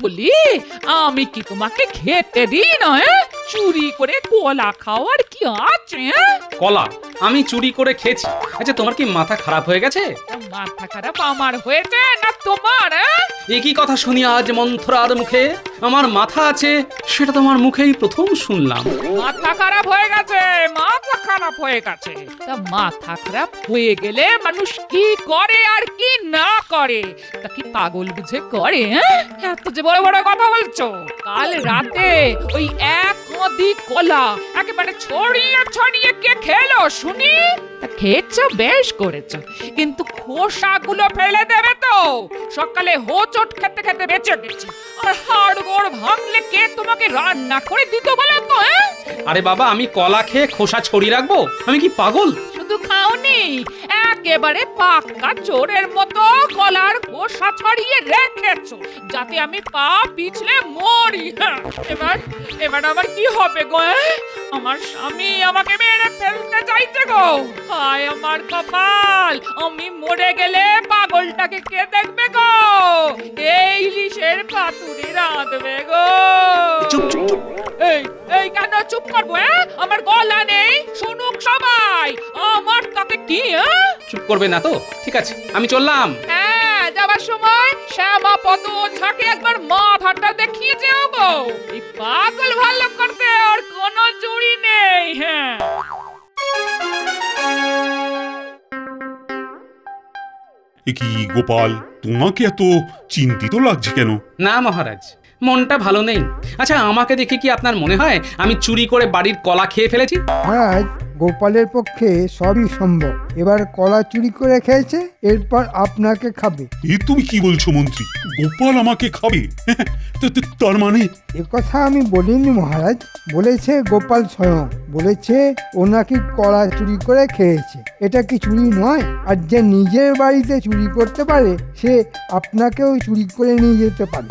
বলি আমি কি তোমাকে খেতে দিই না? চুরি করে কলা খাওয়ার কি আছে? কলা আমি চুরি করে খেয়েছি? আচ্ছা তোমার কি মাথা খারাপ হয়ে গেছে? মাথা খারাপ আমার হয়েছে না তোমার? একই কথা শুনি আজ মন্থরার মুখে। আমার মাথা আছে সেটা তোমার মুখেই প্রথম শুনলাম। মাথা খারাপ হয়ে গেছে, মাথা খারাপ হয়ে গেছে। তা মাথা খারাপ হয়ে গেলে মানুষ কি করে আর কি না করে তা কি পাগল বুঝে করে? এত যে বড় বড় কথা বলছো। কাল রাতে ওই এক নদী কলা একেবারে ছড়িয়ে ছড়িয়ে কে খেলো শুনি? তা খেয়েছো, বেশ করেছো, কিন্তু খোসাগুলো ফেলে দেবে তো? সকালে হোঁচট খেতে খেতে বেঁচে গেছি, আর হাড় গোড় ভাঙলে কে তোমাকে রান্না করে দিত বলো তো? আরে বাবা, আমি কলা খেয়ে খোসা ছড়িয়ে রাখবো? আমি কি পাগল? শুধু খাওনি, একেবারে পাক্কা চোরের মতো কলার খোসা ছড়িয়ে রেখেছো যাতে আমি পা পিছলে মরি। এবার আমার কি হবে গো? আমার স্বামী আমাকে মেরে ফেলতে চাইছে গো। হায় আমার কপাল, আমি মরে গেলে পাগলটাকে কে দেখবে গো? এই ইলিশের পাতুরি রাঁধবে গো। চুপ চুপ চুপ। এই কেন চুপ করবো? আমার গলা নেই, শুনুক সবাই। আমার তাতে কি? চুপ করবে না তো? ঠিক আছে, আমি চললাম। হ্যাঁ, যাবার সময় শ্যামা পদ ঝাঁকে একবার মাথাটা দেখিয়ে যেও গো। এই পাগল ভালো করতে আর কোনো জুড়ি নেই। হ্যাঁ, কি গোপাল, তোমাকে এত চিন্তিত লাগছে কেন? না মহারাজ, মনটা ভালো নেই। আচ্ছা আমাকে দেখে কি আপনার মনে হয় আমি চুরি করে বাড়ির কলা খেয়ে ফেলেছি? মহারাজ, গোপালের পক্ষে সবই সম্ভব। এবার কলা চুরি করে খেয়েছে, এরপর আপনাকে খাবে। এ তুমি কি বলছো মন্ত্রী? গোপাল আমাকে খাবে? তার মানে? কথা আমি বলিনি মহারাজ, বলেছে গোপাল স্বয়ং। বলেছে ও নাকি কলা চুরি করে খেয়েছে। এটা কি চুরি নয়? আর যে নিজের বাড়িতে চুরি করতে পারে সে আপনাকেও চুরি করে নিয়ে যেতে পারে।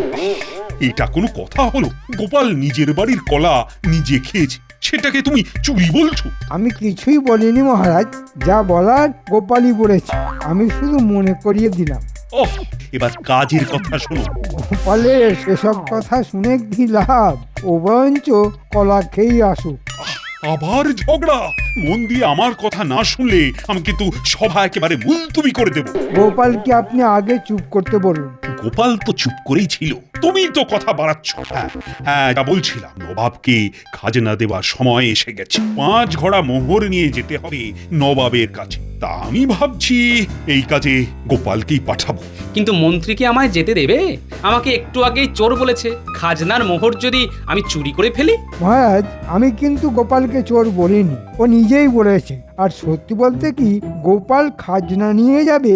এটা কোনো কথা হলো? গোপাল নিজের বাড়ির কলা নিজে খেয়েছে, সেটাকে তুমি চুরি বলছো? আমি কিছুই বলিনি মহারাজ, যা বলার গোপালই বলেছে। আমি শুধু মনে করিয়ে দিলাম। ওহ, এবার কাজের কথা শোনো। গোপালের সেসব কথা শুনে কি লাভ? ও বরঞ্চ কলা খেয়েই আসুক। আবার ঝগড়া? মন দিয়ে আমার কথা না শুনলে আমি কিন্তু সভা একেবারে মুলতুবি করে দেব। গোপালকে আপনি আগে চুপ করতে বলুন। গোপাল তো চুপ করেই ছিল, তুমি তো কথা বাড়াচ্ছ। হ্যাঁ, তা বলছিলাম, নবাবকে খাজনা দেওয়ার সময় এসে গেছে। 5 ঘোড়া মোহর নিয়ে যেতে হবে নবাবের কাছে। তা আমি ভাবছি এই কাজে গোপালকেই পাঠাবো। কিন্তু মন্ত্রী কি আমায় যেতে দেবে? আমাকে একটু আগেই চোর বলেছে। খাজনার মোহর যদি আমি চুরি করে ফেলি? মহারাজ, আমি কিন্তু গোপালকে চোর বলিনি, ও নিজেই বলেছে। আর সত্যি বলতে কি, গোপাল খাজনা নিয়ে যাবে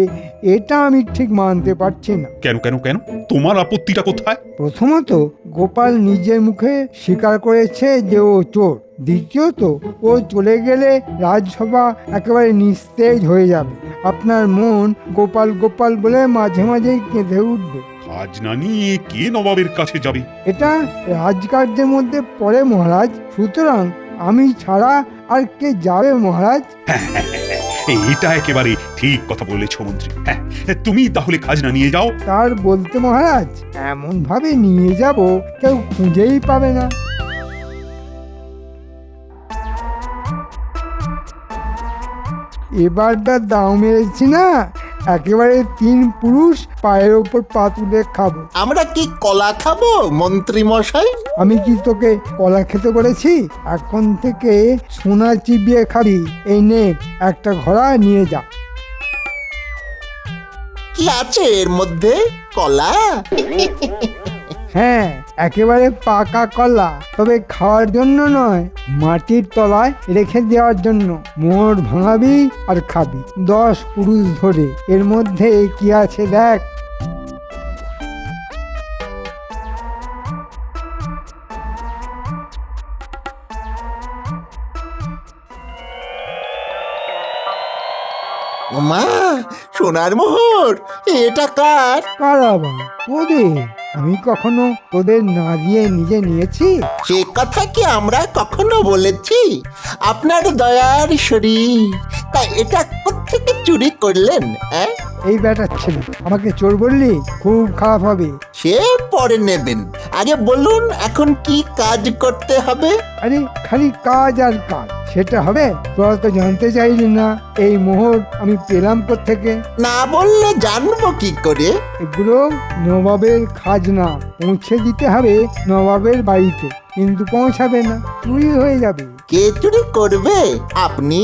এটা আমি ঠিক মানতে পারছি না। কেন কেন কেন? তোমার আপত্তিটা কোথায়? প্রথমত, গোপাল নিজের মুখে স্বীকার করেছে যে ও চোর। দ্বিতীয়ত, ও চলে গেলে রাজসভা একেবারে নিস্তেজ হয়ে যাবে। আপনার মন গোপাল গোপাল বলে মাঝে মাঝেই কেঁদে উঠবে। খাজনা নিয়ে কে নবাবের কাছে যাবে? এটা রাজকার্যের মধ্যে পড়ে মহারাজ, সুতরাং আমি ছাড়া আর কে যাবে মহারাজ? এটা একেবারে ঠিক কথা বলেছ মন্ত্রী। হ্যাঁ, তুমি তাহলে খাজনা নিয়ে যাও। তার বলতে মহারাজ, এমন ভাবে নিয়ে যাব কেউ খুঁজেই পাবে না। এবারটা দাও মেরেছি না, একেবারে 3 পুরুষ পায়ের ওপর পা তুলে খাবো। আমরা কি কলা খাবো মন্ত্রী মশাই? আমি কি তোকে কলা খেতে বলেছি? এখন থেকে সোনা চিবিয়ে খাবি। এই নে, একটা ঘোড়া নিয়ে যা। কি আছে এর মধ্যে? কলা? হ্যাঁ, একেবারে পাকা কলা, তবে খাওয়ার জন্য নয়, মাটির তলায় রেখে দেওয়ার জন্য। মোহর ভাঙাবি আর খাবি 10 পুরুষ ধরে। এর মধ্যে কি আছে দেখ। মা, সোনার মোহর, এটা কার? কার আবার? তোদের। আমি কখনো তোদের না দিয়ে নিজে নিয়েছি? সে কথা কি আমরা কখনো বলেছি? আপনার দয়ার শরীর। তা এটা কোত্থেকে চুরি করলেন? এই ব্যাটার ছেলে আমাকে চোর বললি খুব খারাপ হবে। সে পরে নেবেন, আগে বলুন এখন কি কাজ করতে হবে? আরে খালি কাজ আর কাজ, সেটা হবে? তোরা তো জানতে চাইলি না এই মোহর আমি পেলাম কোত্থেকে। না বললে জানবো কি করে? এগুলো নবাবের খাজনা, পৌঁছে দিতে হবে নবাবের বাড়িতে, কিন্তু পৌঁছাবে না, চুরি হয়ে যাবে। কে চুরি করবে? আপনি?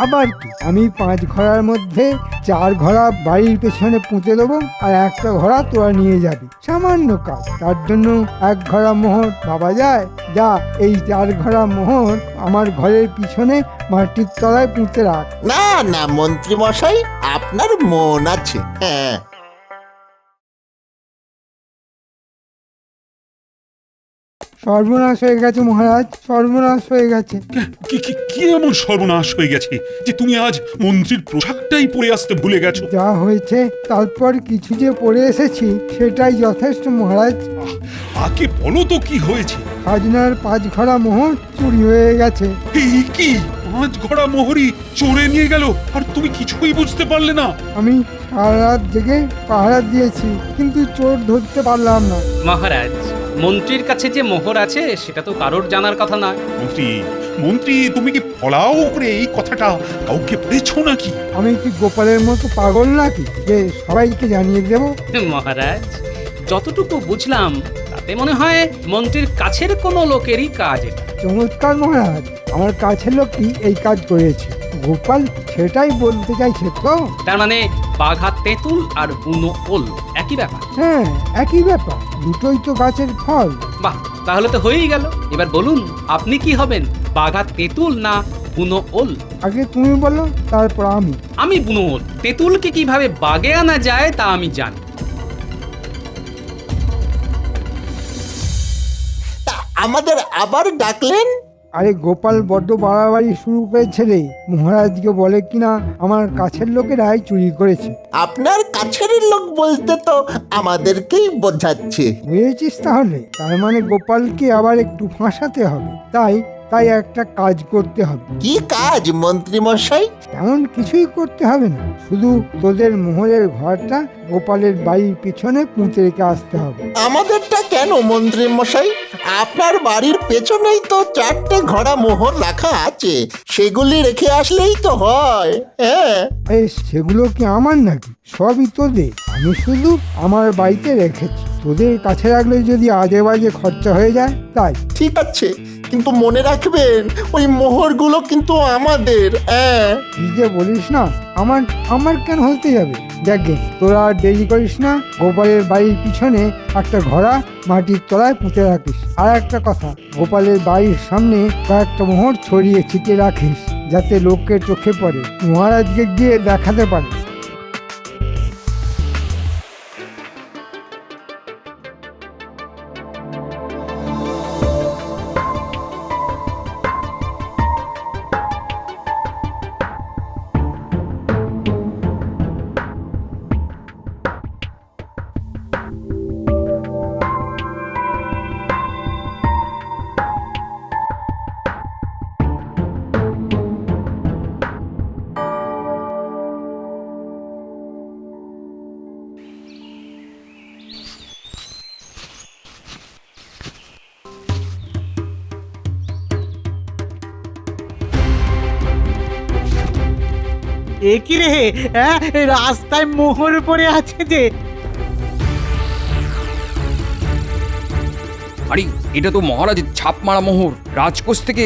আবার কি, আমি 5 ঘোড়ার মধ্যে 4 ঘোড়া বাড়ির পেছনে পুঁতে দেবো, আর একটা ঘোড়া তোরা নিয়ে যাবি। সামান্য কাজ, তার জন্য 1 ঘোড়া মোহর ভাবা যায়? যা, এই 4 ঘোড়া মোহর আমার ঘরের পিছনে মাটির তলায় পুঁতে রাখ। না না মন্ত্রী মশাই, আপনার মন আছে। হ্যাঁ, সর্বনাশ হয়ে গেছে মহারাজ, সর্বনাশ হয়ে গেছে। কি কি কি এমন সর্বনাশ হয়ে গেছে যে তুমি আজ মন্ত্রীর পোশাকটাই পরে আসতে ভুলে গেছো? যা হয়েছে তারপর কিছু যে পড়ে এসেছি সেটাই যথেষ্ট মহারাজ। আগে বলো তো কি হয়েছে? খাজনার 5 ঘোড়া মোহর চুরি হয়ে গেছে। এই কি 5 ঘোড়া মোহরি চোরে নিয়ে গেল আর তুমি কিছুই বুঝতে পারলে না? আমি সারা রাত জেগে পাহারা দিয়েছি, কিন্তু চোর ধরতে পারলাম না। মহারাজ, মন্ত্রীর কাছে যে মোহর আছে সেটা তো কারোর জানার কথা নয়। মন্ত্রী মন্ত্রী তুমি কি ফলাও করে এই কথাটা কাউকে বলেছো নাকি? আমি কি গোপালের মতো পাগল নাকি যে সবাইকে জানিয়ে দেব? মহারাজ, যতটুকু বুঝলাম তাতে মনে হয় মন্ত্রীর কাছের কোনো লোকেরই কাজ এটা। চমৎকার মহারাজ, আমার কাছের লোকটি এই কাজ করেছে। গোপাল সেটাই বলতে চাইছে তো? তার মানে বাঘা তেঁতুল আর বুনো ওল একই ব্যাপার? হ্যাঁ, একই ব্যাপার, দুটোই তো গাছের ফল। বাহ, তাহলে তো হয়েই গেল। এবার বলুন আপনি কি হবেন, বাঘা তেঁতুল না বুনো ওল? আগে তুমি বলো, তারপর আমি। আমি বুনো ওল। তেঁতুলকে কিভাবে বাগে আনা যায় তা আমি জানি। তা আমাদের আবার ডাকলেন? আরে গোপাল বড্ড বাড়াবাড়ি শুরু করেছে রে। মহারাজকে বলে কিনা আমার কাছের লোকেরাই চুরি করেছে। আপনার কাছের লোক বলতে তো আমাদেরকেই বোঝাচ্ছে। বুঝেছিস তাহলে? তার মানে গোপালকে আবার একটু ফাঁসাতে হবে। তাই একটা কাজ করতে হবে। কি কাজ মন্ত্রী মশাই? তেমন কিছুই করতে হবে না, শুধু তোদের মোহরের ঘরটা গোপালের বাড়ির পিছনে পুঁতে রেখে আসতে হবে। আমাদেরটা কেন মন্ত্রী মশাই? আপনার বাড়ির পেছনেই তো 4টে ঘোড়া মোহর রাখা আছে, সেগুলি রেখে আসলেই তো হয়। হ্যাঁ, আরে সেগুলো কি আমার নাকি? সবই তোদের, আমি শুধু আমার বাড়িতে রেখেছি। তোদের কাছে রাখলে যদি আজে বাজে খরচা হয়ে যায় তাই। ঠিক আছে, কিন্তু মনে রাখবেন ওই মোহরগুলো কিন্তু আমাদের। হ্যাঁ, কি যে বলিস না, আমার কেন হতে যাবে? দেখে তোরা আর দেরি করিস না, গোপালের বাড়ির পিছনে একটা ঘোড়া মাটির তলায় পুঁতে রাখিস। আর একটা কথা, গোপালের বাড়ির সামনে কয়েকটা মোহর ছড়িয়ে ছিটিয়ে রাখিস, যাতে লোকের চোখে পড়ে, মহারাজকে গিয়ে দেখাতে পারে। এ কি রে, হ্যাঁ রাস্তায় মোহর পড়ে আছে যে। আরে এটা তো মহারাজের ছাপ মারা মোহর, রাজকোষ থেকে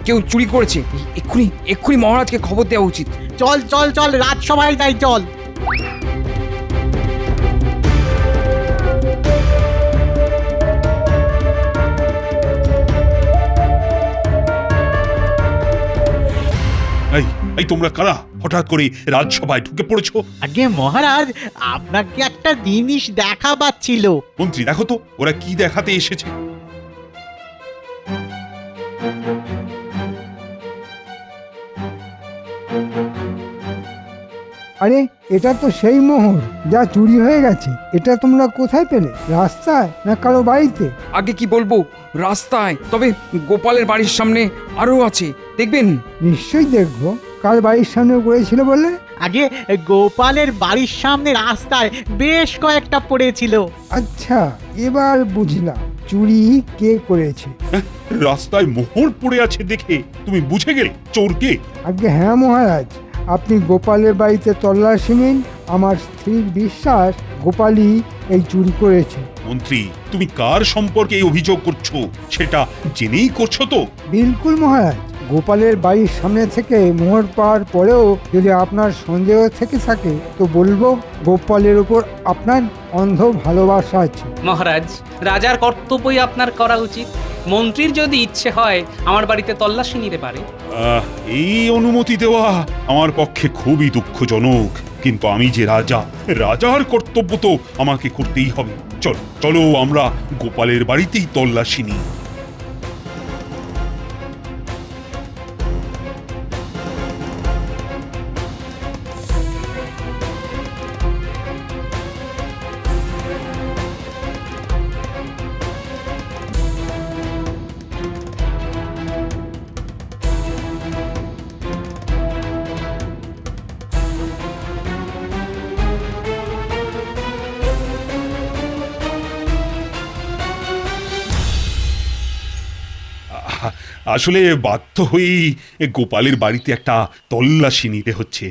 কেউ চুরি করেছে। এক্ষুনি এক্ষুনি মহারাজকে খবর দেওয়া উচিত। চল চল চল, রাজসভায় যাই চল। এই এই তোমরা কারা হঠাৎ করে রাজসভায় ঢুকে পড়েছো? আগে মহারাজ, আপনাকে একটা জিনিস দেখাবার ছিল। মন্ত্রী দেখো তো ওরা কি দেখাতে এসেছে। আরে এটা তো সেই মোহর যা চুরি হয়ে গেছে। এটা তোমরা কোথায় পেলে? রাস্তায় না কারো বাড়িতে? আগে কি বলবো, রাস্তায়। তবে গোপালের বাড়ির সামনে আরো আছে, দেখবেন। নিশ্চয়ই দেখবো। কার বাড়ির সামনে পড়েছিল বললে? আগে গোপালের বাড়ির সামনে রাস্তায় বেশ কয়েকটা পড়েছিল। আচ্ছা, এবার বুঝলাম চুরি কে করেছে। রাস্তায় মোহর পড়ে আছে দেখে তুমি বুঝে গেলে চোরকে? আগে হ্যাঁ মহারাজ, আপনি গোপালের বাড়িতে তল্লাশি নিন। আমার স্থির বিশ্বাস গোপালই এই চুরি করেছে। মন্ত্রী, তুমি কার সম্পর্কে এই অভিযোগ করছো সেটা জেনেই করছো তো? বিলকুল মহারাজ, গোপালের বাড়ির সামনে থেকে মোহর পাওয়ার পরেও যদি আপনার সন্দেহ থেকে থাকে তো বলবো গোপালের উপর আপনার অন্ধ ভালোবাসা আছে। মহারাজ, রাজার কর্তব্যই আপনার করা উচিত। মন্ত্রীর যদি ইচ্ছে হয় আমার বাড়িতে তল্লাশি নিতে পারে। এই অনুমতি দেওয়া আমার পক্ষে খুবই দুঃখজনক, কিন্তু আমি যে রাজা, রাজার কর্তব্য তো আমাকে করতেই হবে। চলো চলো, আমরা গোপালের বাড়িতেই তল্লাশি নিই। আসলে বাধ্য হয়েই গোপালের বাড়িতে একটা তল্লাশি নিতে হচ্ছে।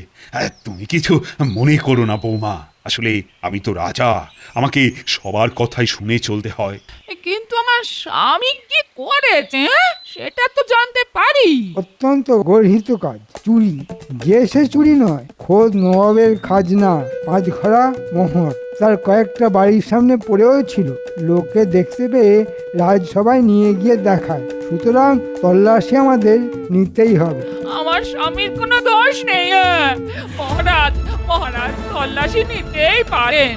তুমি কিছু মনে করো না বৌমা, আসলে আমি তো রাজা, আমাকে সবার কথাই শুনে চলতে হয়। কিন্তু আমার স্বামী কি করেছে সেটা তো জানতে পারি। অত্যন্ত গর্হিত কাজ চুরি। যে সে চুরি নয়, খোদ নবাবের খাজনা, 5 ঘড়া মোহর তার কয়েকটা বাড়ির সামনে পড়েও ছিল। লোকে দেখতে পেয়ে রাজসভায় নিয়ে গিয়ে দেখায়। সুতরাং তল্লাশি আমাদের নিতেই হবে। আমার স্বামীর কোনো দোষ নেই। মহারাজ, মহারাজ তল্লাশি নিতেই পারেন।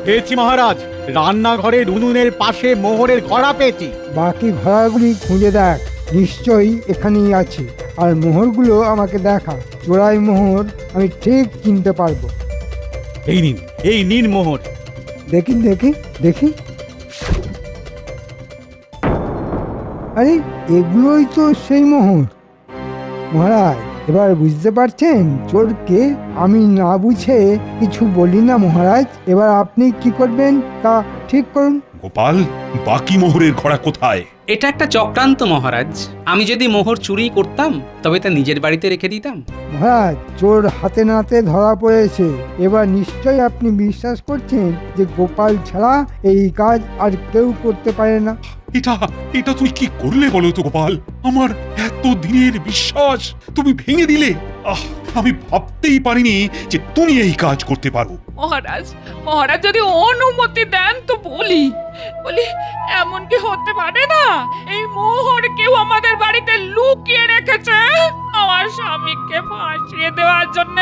পেয়েছি মহারাজ, রান্নাঘরের উনুনের পাশে মোহরের ঘড়া পেয়েছি। বাকি ঘোড়াগুলি খুঁজে দেখ, নিশ্চয়ই এখানেই আছে। আর মোহরগুলো আমাকে দেখা, চোরাই মোহর আমি ঠিক চিনতে পারবো। এই নিন মোহর। দেখি দেখি দেখি, আরে এগুলোই তো সেই মোহর। মহারাজ, এবার বুঝতে পারছেন চোরকে? আমি না বুঝে কিছু বলি না মহারাজ। এবার আপনি কি করবেন তা ঠিক করুন। গোপাল, বাকি মোহরের ঘোড়া কোথায়? এটা একটা চক্রান্ত মহারাজ। আমি যদি মোহর চুরি করতাম তবে তা নিজের বাড়িতে রেখে দিতাম। মহারাজ, চোর হাতে নাতে ধরা পড়েছে। এবার নিশ্চয়ই আপনি বিশ্বাস করছেন যে গোপাল ছাড়া এই কাজ আর কেউ করতে পারে না। এটা এটা তুই কি করলে বলো তো গোপাল? আমার এত দিনের বিশ্বাস তুমি ভেঙে দিলে। আমি ভাবতেই পারিনি যে তুমি এই কাজ করতে পারো। মহারাজ, মহারাজ যদি অনুমতি দেন তো বলি এমন কি হতে পারে না এই মোহর কেউ আমাদের বাড়িতে লুকিয়ে রেখেছে আমার স্বামীকে ফাঁসিয়ে দেওয়ার জন্য।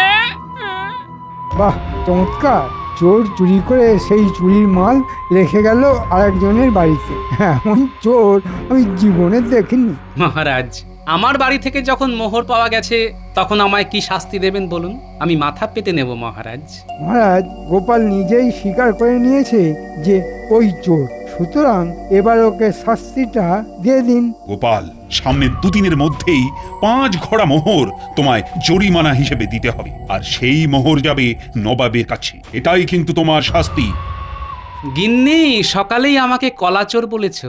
বাহ, চমৎকার! চোর চুরি করে সেই চুরির মাল রেখে গেল আরেকজনের বাড়িতে। এমন চোর আমি জীবনে দেখিনি। মহারাজ, আমার বাড়ি থেকে যখন মোহর পাওয়া গেছে তখন আমায় কি শাস্তি দেবেন বলুন? আমি মাথা পেতে নেব মহারাজ। মহারাজ, গোপাল নিজেই স্বীকার করে নিয়েছে যে ওই চোর। সুতরাং এবার ওকে শাস্তিটা দিয়ে দিন। গোপাল, সামনের 2 দিনের মধ্যেই 5 ঘড়া মোহর তোমায় জরিমানা হিসেবে দিতে হবে, আর সেই মোহর যাবে নবাবের কাছে। এটাই কিন্তু তোমার শাস্তি। গিন্নি, সকালেই আমাকে কলাচোর বলেছ,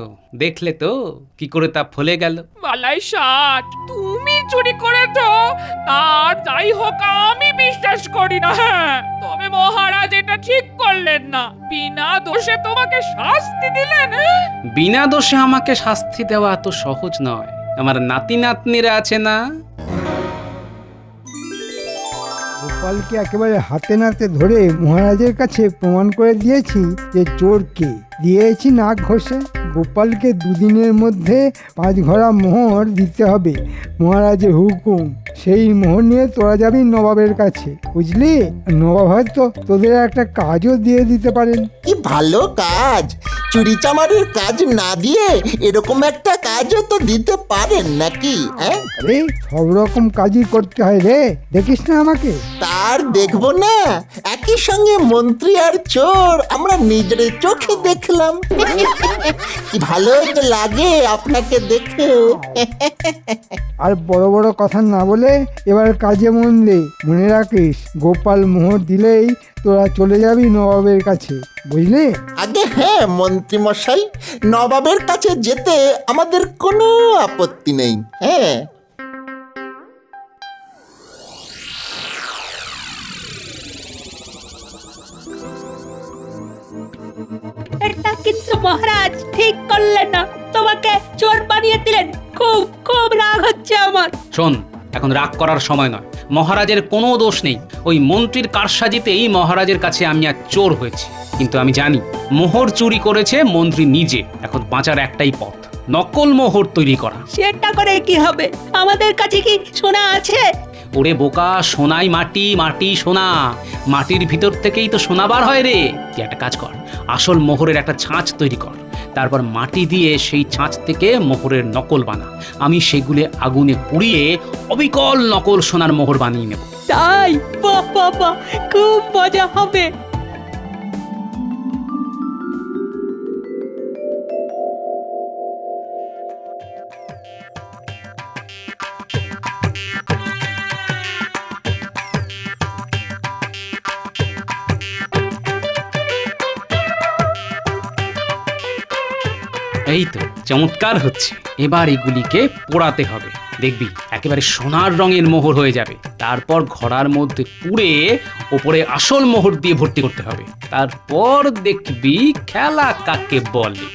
দেখলে তো কি করে তা ফলে গেল। বালাই ষাট, তুমি চুরি করেছো তার যাই হোক আমি বিশ্বাস করি না। তবে মহারাজ এটা ঠিক করলেন না, বিনা দোষে তোমাকে শাস্তি দিলেন। বিনা দোষে আমাকে শাস্তি দেওয়া এত সহজ নয়। আমার নাতি নাতনিরা আছে না? গোপালকে একেবারে হাতে নাতে ধরে মহারাজের কাছে প্রমাণ করে দিয়েছি যে চোর কে। দিয়েছি নাক ঘষে। গোপালকে দুদিনের মধ্যে 5 ঘোড়া মোহর দিতে হবে, মহারাজের হুকুম। সেই মোহর নিয়ে তোরা যাবি নবাবের কাছে, বুঝলি? নবাব হয়তো তোদের একটা কাজও দিয়ে দিতে পারেন। কি ভালো কাজ! চুরি চামারের কাজ না দিয়ে এরকম একটা কাজও তো দিতে পারেন নাকি? হ্যাঁ, আরে সব রকম কাজই করতে হয় রে, দেখিস না আমাকে? তার দেখবো না? একই সঙ্গে মন্ত্রী আর চোর আমরা নিজের চোখে দেখলাম। কি ভালো তো লাগে আপনাকে দেখে। আর বড় বড় কথা না বলে এবার কাজে মন দে। মনে রাখিস, গোপাল মোহর দিলেই তোরা চলে যাবি নবাবের কাছে, বুঝলি? আগে হ্যাঁ মন্ত্রী মশাই, নবাবের কাছে যেতে আমাদের কোনো আপত্তি নেই। হ্যাঁ, এটা কিন্তু মহারাজ ঠিক করলেন না, তোমাকে চোর বানিয়ে দিলেন। খুব খুব রাগ হচ্ছে আমার। শোন, এখন রাগ করার সময় নয়। মহারাজের কোনো দোষ নেই। ওই মন্ত্রীর কারসাজিতেই মহারাজের কাছে আমি আর চোর হয়েছি। কিন্তু আমি জানি মোহর চুরি করেছে মন্ত্রী নিজে। এখন বাঁচার একটাই পথ, নকল মোহর তৈরি করা। সেটা করে কি হবে? আমাদের কাছে কি সোনা আছে? ওরে বোকা, সোনাই মাটি, মাটি সোনা। মাটির ভিতর থেকেই তো সোনা বার হয় রে। তুই একটা কাজ কর, আসল মোহরের একটা ছাঁচ তৈরি কর, তারপর মাটি দিয়ে সেই ছাঁচ থেকে মোহরের নকল বানা। আমি সেগুলো আগুনে পুড়িয়ে অবিকল নকল সোনার মোহর বানিয়ে নেব। তাই? বাহ বাহ বাহ, খুব মজা হবে। এই তো চমৎকার হচ্ছে। এবার এগুলিকে পোড়াতে হবে, দেখবি একেবারে সোনার রঙের মোহর হয়ে যাবে। তারপর ঘড়ার মধ্যে পুড়ে ওপরে আসল মোহর দিয়ে ভর্তি করতে হবে। তারপর দেখবি খেলা কাকে বলে।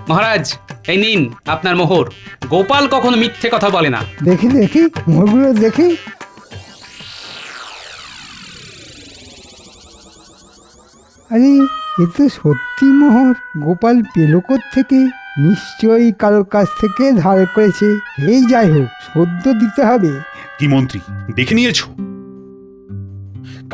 মহারাজ, এই নিন আপনার মোহর। গোপাল কখনো মিথ্যে কথা বলে না। দেখি দেখি মোহরগুলো দেখি। আরে এ তো সত্যি মোহর। গোপাল পেল থেকে নিশ্চয়ই কারোর কাছ থেকে ধার করেছে। এই যাই হোক, সদ্য দিতে হবে। কি মন্ত্রী, দেখে নিয়েছো?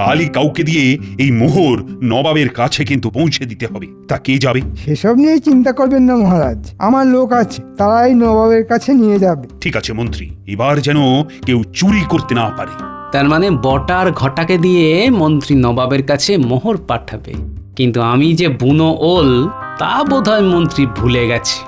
কালই কাউকে দিয়ে এই মোহর নবাবের কাছে কিন্তু পৌঁছে দিতে হবে। তা কে যাবে? সেসব নিয়ে চিন্তা করবেন না মহারাজ, আমার লোক আছে, তারাই নবাবের কাছে নিয়ে যাবে। ঠিক আছে মন্ত্রী, এবার যেন কেউ চুরি করতে না পারে। তার মানে বটার ঘটাকে দিয়ে মন্ত্রী নবাবের কাছে মোহর পাঠাবে। কিন্তু আমি যে বুনো ওল তা বোধহয় মন্ত্রী ভুলে গেছে।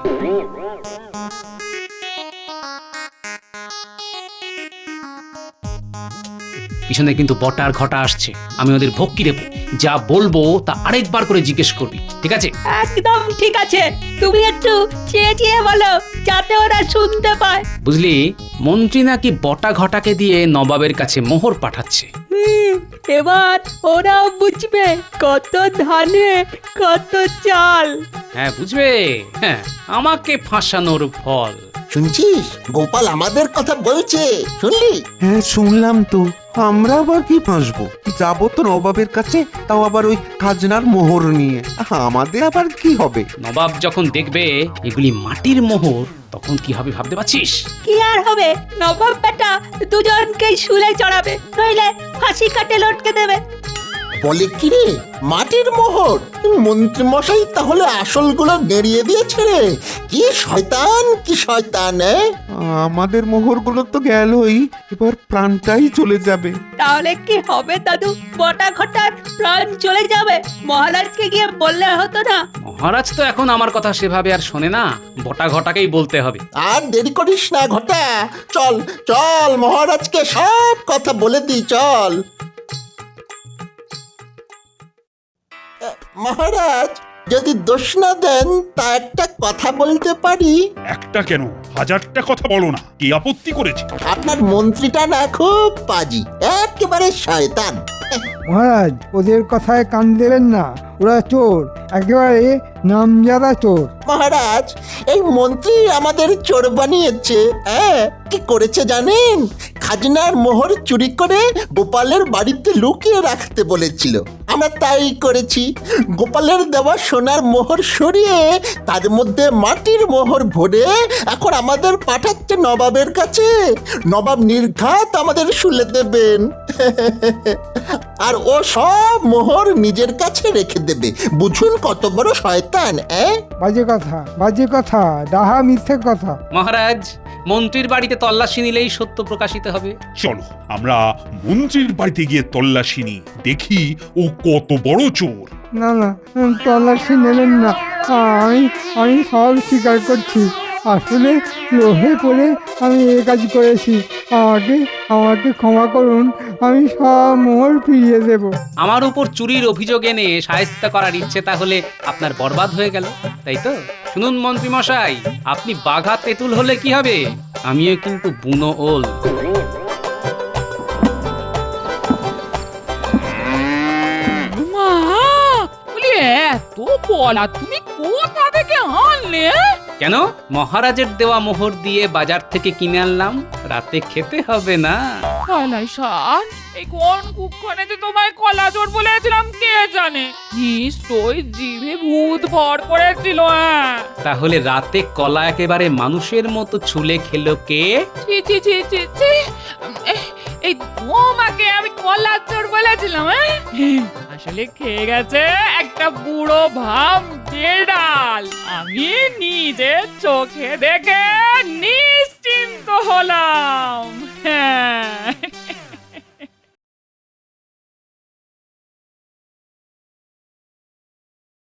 পিছনে কিন্তু বটার ঘটা আসছে। আমি ওদের ভক্তি দেব, যা বলবো তা আরেকবার করে জিজ্ঞেস করবি, ঠিক আছে? একদম ঠিক আছে। তুমি একটু চেয়ে চেয়ে বলো, যাতে ওরা শুনতে পায়। বুঝলি, মন্ত্রী নাকি বটা ঘটাকে দিয়ে নবাবের কাছে মোহর পাঠাচ্ছে। এবার ওরাও বুঝবে কত ধানে কত চাল। হ্যাঁ বুঝবে, হ্যাঁ, আমাকে ফাঁসানোর ফল। শুনছিস গোপাল আমাদের কথা বলছে, শুনলি? হ্যাঁ শুনলাম তো। আমরা আবার কি ফাঁসবো? যাবো তো নবাবের কাছে, তাও আবার ওই খাজনার মোহর নিয়ে। আমাদের আবার কি হবে? নবাব যখন দেখবে এগুলি মাটির মোহর, তখন কি হবে ভাবতে পারছিস? কি আর হবে, নবাব বেটা দুজনকেই শুলে চড়াবে, নইলে ফাঁসি কাটে লটকে দেবে। বলে কি রে, মাটির মোহর? মন্ত্রী মশাই তাহলে আসলগুলো গেড়িয়ে দিয়েছে রে। কি শয়তান, কি শয়তান! আমাদের মোহরগুলো তো গেলই, এবার প্রাণটাই চলে যাবে। তাহলে কি হবে দাদু? বটা ঘটার প্রাণ চলে যাবে? মহারাজকে গিয়ে বললে হতো না? মহারাজ তো এখন আমার কথা সেভাবে আর শোনে না, বটা ঘটাকেই বলতে হবে। আর দেরি করিস না ঘটা, চল চল মহারাজকে সব কথা বলে দিই, চল। মহারাজ যদি দোষ না দেন তা একটা কথা বলতে পারি। একটা কেন, হাজারটা কথা বলো না, কে আপত্তি করেছে? আপনার মন্ত্রীটা না খুব পাজি, একেবারে শয়তান। মহারাজ, ওদের কথায় কান দেবেন না, ওরা চোর, একেবারে নামজাদা চোর। মহারাজ, এই মন্ত্রী আমাদের চোর বানিয়েছে। হ্যাঁ, কি করেছে জানেন? খাজনার মোহর চুরি করে গোপালের বাড়িতে লুকিয়ে রাখতে বলেছিল, আমরা তাই করেছি। গোপালের দেওয়া সোনার মোহর সরিয়ে তার মধ্যে মাটির মোহর ভরে এখন আমাদের পাঠাচ্ছে নবাবের কাছে। নবাব নির্ঘাত আমাদের শুলে দেবেন, আর ও সব মোহর নিজের কাছে রেখে দেবে। বুঝুন কত বড় শয়তান। বাজে কথা, বাজে কথা, ডাহা মিথ্যে কথা। মহারাজ, মন্ত্রীর বাড়িতে তল্লাশি নিলেই সত্য প্রকাশিত হবে। চলো আমরা মন্ত্রীর বাড়িতে গিয়ে তল্লাশি নিই, দেখি ও কত বড় চোর। না না, তল্লাশি নেবেন না, আমি আমি সব স্বীকার করছি। আসলে লোভে পড়ে আমি এ কাজ করেছি। আমাকে আমাকে ক্ষমা করুন, আমি সব মোহর ফিরিয়ে দেব। আমার উপর চুরির অভিযোগ এনে শায়েস্তা করার ইচ্ছে তাহলে আপনার বরবাদ হয়ে গেল, তাই তো? শুনুন মন্ত্রী মশাই, আপনি বাঘা তেঁতুল হলে কি হবে, আমিও কিন্তু বুনো ওল। মা, বলি এত কলা তুমি কোথা থেকে আনলে? কেন? মহারাজের দেওয়া মোহর দিয়ে বাজার থেকে কিনে আনলাম, রাতে খেতে হবে না। কালাই শান, এই কোন কুক্ষণে যে তোমায় কলা চোর বলেছিলাম কে জানে, নিশ্চয়ই জিভে ভূত ভর করেছিল। তাহলে রাতে কলা একেবারে মানুষের মতো ছুলে খেলো কে? ছি ছি ছি ছি ছি, এই তোমাকে আমি কলা চোর বলেছিলাম? আসলে খেয়ে গেছে একটা বুড়ো ভাম ডাল। আমি নিজের চোখে দেখে নিশ্চিন্ত হলাম। হ্যাঁ।